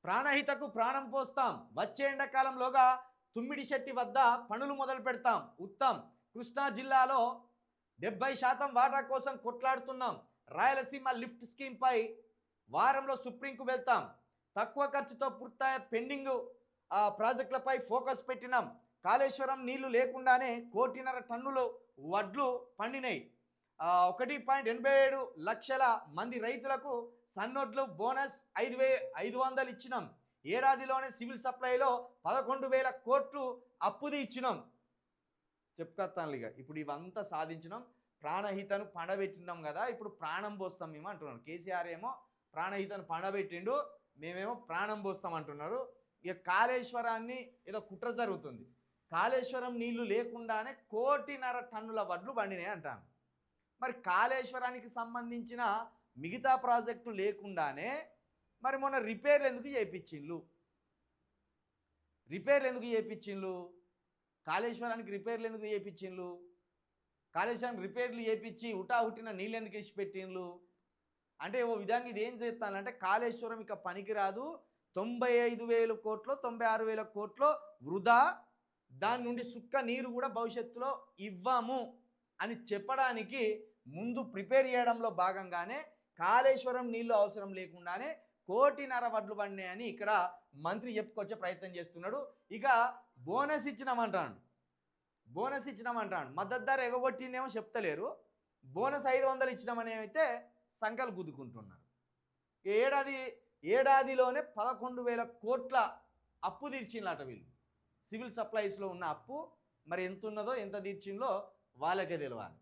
ప్రాణహితకు ప్రాణం పోస్తాం. వచ్చే ఎండాకాలంలోగా తుమ్మిడిశెట్టి వద్ద పనులు మొదలు పెడతాం. ఉత్తమ్. కృష్ణా జిల్లాలో 70% వాటా కోసం కొట్లాడుతున్నాం. రాయలసీమ లిఫ్ట్ స్కీమ్పై వారంలో సుప్రీంకు వెళ్తాం. తక్కువ ఖర్చుతో పూర్తయ్యే పెండింగ్ ప్రాజెక్టులపై ఫోకస్ పెట్టినాం. కాళేశ్వరం నీళ్లు లేకుండానే 1.5 టన్నులు వడ్లు పండినాయి. 1.87 లక్షల మంది రైతులకు సన్నొడ్లు బోనస్ 5,500 ఇచ్చినాం. ఏడాదిలోనే సివిల్ సప్లైలో 11,000 కోట్లు అప్పుది ఇచ్చినాం. చెప్పుకొస్తాను ఇక. ఇప్పుడు ఇవంతా సాధించినాం. ప్రాణహితను పండబెట్టినాం కదా, ఇప్పుడు ప్రాణం పోస్తాం మేము అంటున్నాను. కేసీఆర్ ఏమో ప్రాణహితను పండబెట్టిండు, మేమేమో ప్రాణం పోస్తాం అంటున్నారు. ఇక కాళేశ్వరాన్ని ఏదో కుట్ర జరుగుతుంది. కాళేశ్వరం నీళ్లు లేకుండానే 1.5 టన్నుల వడ్లు పండినాయి అంటాను. మరి కాళేశ్వరానికి సంబంధించిన మిగతా ప్రాజెక్టులు లేకుండానే మరి మొన్న రిపేర్లు ఎందుకు చేయించిండ్లు? కాళేశ్వరానికి రిపేర్లు ఎందుకు చేయించిండ్లు? కాళేశ్వరానికి రిపేర్లు చేయించి హుట్టిన నీళ్ళు ఎందుకు ఇచ్చి పెట్టిండ్లు? అంటే ఓ విధంగా ఇది ఏం చేస్తానంటే కాళేశ్వరం ఇక పనికిరాదు, 95,000 కోట్లు 96,000 కోట్లు వృధా, దాని నుండి సుక్క నీరు కూడా భవిష్యత్తులో ఇవ్వము అని చెప్పడానికి ముందు ప్రిపేర్ చేయడంలో భాగంగానే కాళేశ్వరం నీళ్లు అవసరం లేకుండానే 1.5 వడ్లు పండినాయని ఇక్కడ మంత్రి చెప్పుకొచ్చే ప్రయత్నం చేస్తున్నాడు. ఇక బోనస్ ఇచ్చినామంటాడు. మద్దతు ధర ఎగగొట్టిందేమో చెప్తలేరు. బోనస్ 500 ఇచ్చినామని అయితే సంఖ్యలు గుద్దుకుంటున్నారు. ఏడాదిలోనే 11,000 కోట్ల అప్పు తీర్చిందట వీళ్ళు. సివిల్ సప్లైస్లో ఉన్న అప్పు మరి ఎంత ఉన్నదో ఎంత తీర్చిందో వాళ్ళకే తెలియాలి.